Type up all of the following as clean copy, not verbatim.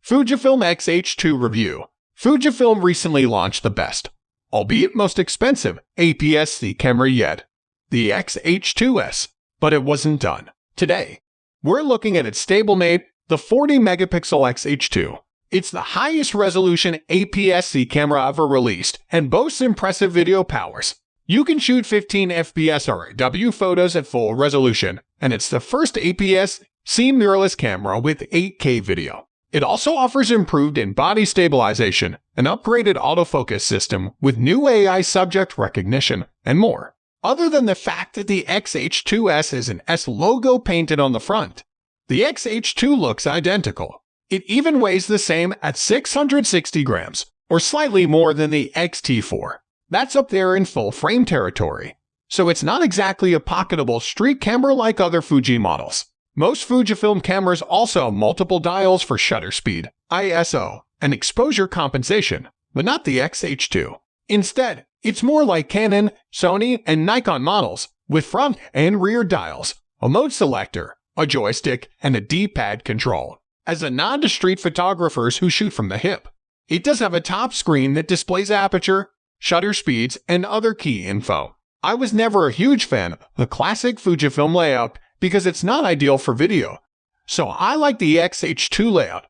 Fujifilm X H2 review. Fujifilm recently launched the best, albeit most expensive, APS-C camera yet, the X H2s, but it wasn't done. Today, we're looking at its stablemate, the 40-megapixel X H2. It's the highest resolution APS-C camera ever released and boasts impressive video powers. You can shoot 15 FPS RAW photos at full resolution, and it's the first APS-C mirrorless camera with 8K video. It also offers improved in-body stabilization, an upgraded autofocus system with new AI subject recognition, and more. Other than the fact that the X H2s has an S logo painted on the front, the X H2 looks identical. It even weighs the same at 660 grams, or slightly more than the X-T4. That's up there in full-frame territory. So it's not exactly a pocketable street camera like other Fuji models. Most Fujifilm cameras also have multiple dials for shutter speed, ISO, and exposure compensation, but not the X H2. Instead, it's more like Canon, Sony, and Nikon models, with front and rear dials, a mode selector, a joystick, and a D-pad control. As a nod to street photographers who shoot from the hip, it does have a top screen that displays aperture, shutter speeds, and other key info. I was never a huge fan of the classic Fujifilm layout because it's not ideal for video, so I like the X H2 layout.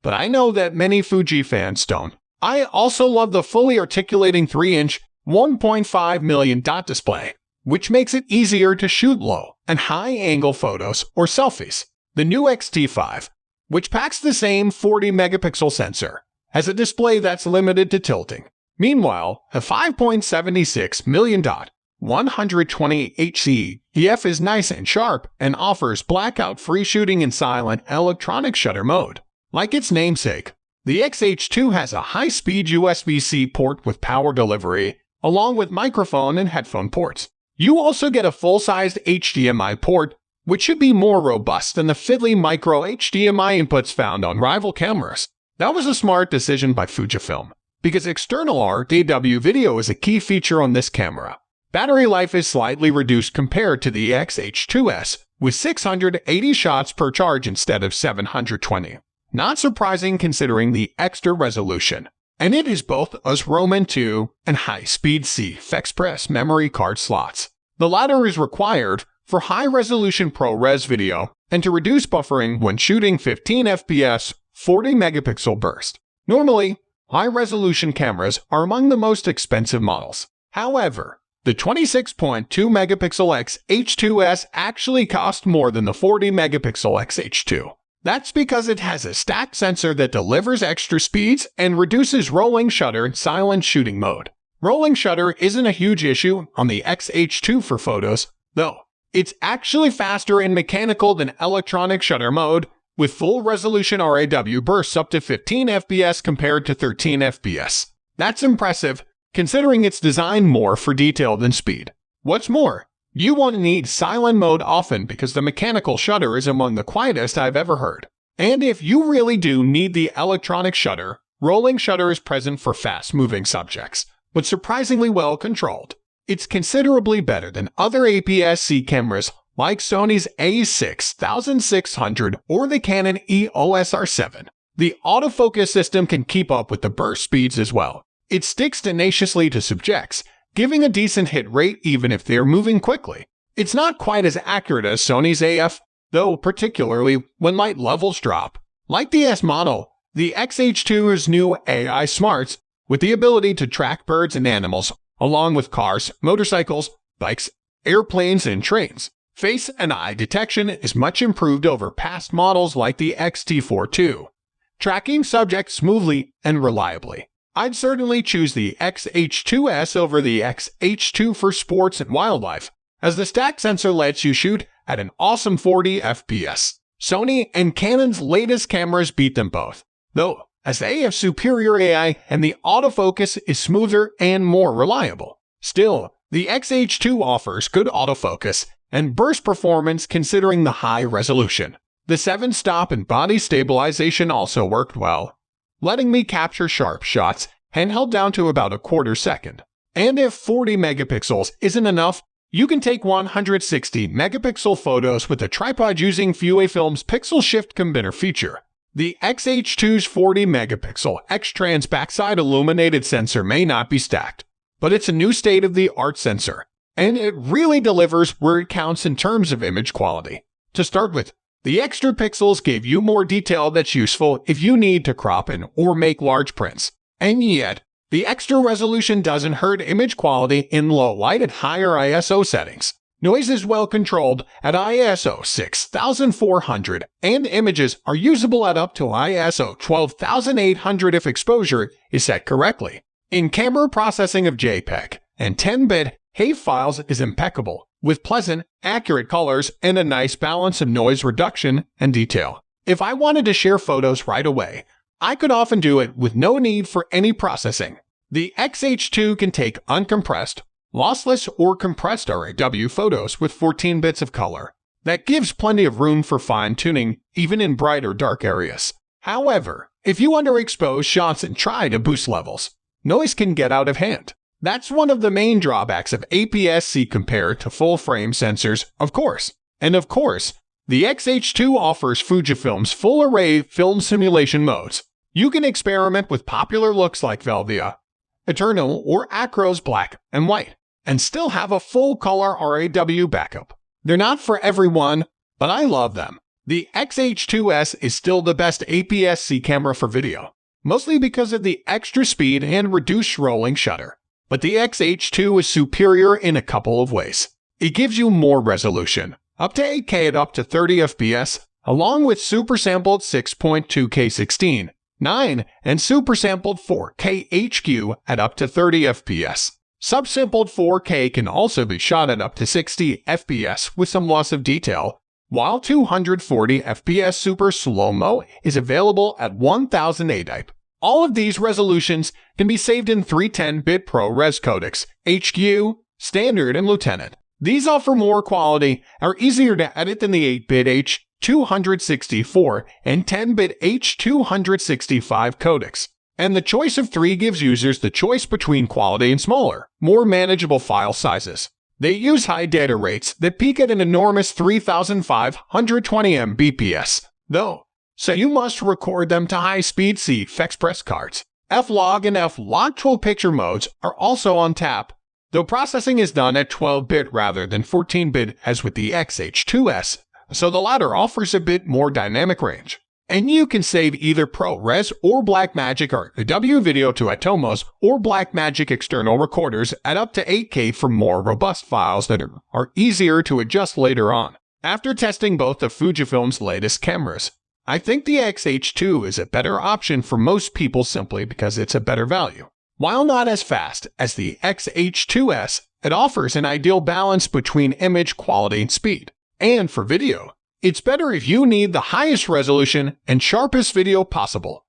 But I know that many Fuji fans don't. I also love the fully articulating 3-inch, 1.5 million dot display, which makes it easier to shoot low and high-angle photos or selfies. The new X-T5, which packs the same 40-megapixel sensor, has a display that's limited to tilting. Meanwhile, a 5.76 million dot 120 Hz EF is nice and sharp and offers blackout-free shooting in silent electronic shutter mode. Like its namesake, the X H2 has a high-speed Usbc port with power delivery, along with microphone and headphone ports. You also get a full-sized HDMI port, which should be more robust than the fiddly micro HDMI inputs found on rival cameras. That was a smart decision by Fujifilm, because external RAW video is a key feature on this camera. Battery life is slightly reduced compared to the X H2s, with 680 shots per charge instead of 720. Not surprising considering the extra resolution. And it is both US Roman 2 and high-speed CF memory card slots. The latter is required for high-resolution ProRes video and to reduce buffering when shooting 15 FPS 40-megapixel burst. Normally, high-resolution cameras are among the most expensive models. However, the 26.2-megapixel X H2s actually cost more than the 40-megapixel X H2. That's because it has a stacked sensor that delivers extra speeds and reduces rolling shutter in silent shooting mode. Rolling shutter isn't a huge issue on the X H2 for photos, though. It's actually faster in mechanical than electronic shutter mode, with full-resolution RAW bursts up to 15 FPS compared to 13 FPS. That's impressive, considering it's designed more for detail than speed. What's more, you won't need silent mode often because the mechanical shutter is among the quietest I've ever heard. And if you really do need the electronic shutter, rolling shutter is present for fast-moving subjects, but surprisingly well controlled. It's considerably better than other APS-C cameras like Sony's a6600 or the Canon EOS R8. The autofocus system can keep up with the burst speeds as well. It sticks tenaciously to subjects, giving a decent hit rate even if they're moving quickly. It's not quite as accurate as Sony's AF, though, particularly when light levels drop. Like the S model, the X H2 has new AI smarts with the ability to track birds and animals, along with cars, motorcycles, bikes, airplanes, and trains. Face and eye detection is much improved over past models like the X-T4 too, tracking subjects smoothly and reliably. I'd certainly choose the X H2s over the X H2 for sports and wildlife, as the stacked sensor lets you shoot at an awesome 40 FPS. Sony and Canon's latest cameras beat them both, though, as they have superior AI and the autofocus is smoother and more reliable. Still, the X H2 offers good autofocus and burst performance considering the high resolution. The 7-stop and body stabilization also worked well, letting me capture sharp shots handheld down to about a quarter second. And if 40 megapixels isn't enough, you can take 160 megapixel photos with a tripod using Fujifilm's Pixel Shift Combiner feature. The X-H2's 40-megapixel X-Trans backside illuminated sensor may not be stacked, but it's a new state-of-the-art sensor, and it really delivers where it counts in terms of image quality. To start with, the extra pixels gave you more detail that's useful if you need to crop in or make large prints. And yet, the extra resolution doesn't hurt image quality in low light and higher ISO settings. Noise is well controlled at ISO 6400, and images are usable at up to ISO 12800 if exposure is set correctly. In-camera processing of JPEG and 10-bit HEIF files is impeccable, with pleasant, accurate colors and a nice balance of noise reduction and detail. If I wanted to share photos right away, I could often do it with no need for any processing. The X-H2 can take uncompressed, lossless, or compressed RAW photos with 14 bits of color. That gives plenty of room for fine-tuning, even in bright or dark areas. However, if you underexpose shots and try to boost levels, noise can get out of hand. That's one of the main drawbacks of APS-C compared to full-frame sensors, of course. And of course, the X-H2 offers Fujifilm's full-array film simulation modes. You can experiment with popular looks like Velvia, Eternal, or Acros Black and White, and still have a full-color RAW backup. They're not for everyone, but I love them. The X-H2S is still the best APS-C camera for video, mostly because of the extra speed and reduced rolling shutter. But the X-H2 is superior in a couple of ways. It gives you more resolution, up to 8K at up to 30 FPS, along with super sampled 6.2K 16:9 and super sampled 4K HQ at up to 30 FPS. Subsampled 4K can also be shot at up to 60 FPS with some loss of detail, while 240 FPS super slow-mo is available at 1000 ADIP. All of these resolutions can be saved in 310-bit ProRes codecs, HQ, Standard, and Lieutenant. These offer more quality, are easier to edit than the 8-bit H264 and 10-bit H265 codecs. And the choice of 3 gives users the choice between quality and smaller, more manageable file sizes. They use high data rates that peak at an enormous 3,520 Mbps, though, so you must record them to high-speed CF Express cards. F-Log and F-Log 12-picture modes are also on tap, though processing is done at 12-bit rather than 14-bit as with the X-H2S, so the latter offers a bit more dynamic range. And you can save either ProRes or Blackmagic RAW video to Atomos or Blackmagic external recorders at up to 8K for more robust files that are easier to adjust later on. After testing both of Fujifilm's latest cameras, I think the X-H2 is a better option for most people simply because it's a better value. While not as fast as the X-H2S, it offers an ideal balance between image quality and speed. And for video, it's better if you need the highest resolution and sharpest video possible.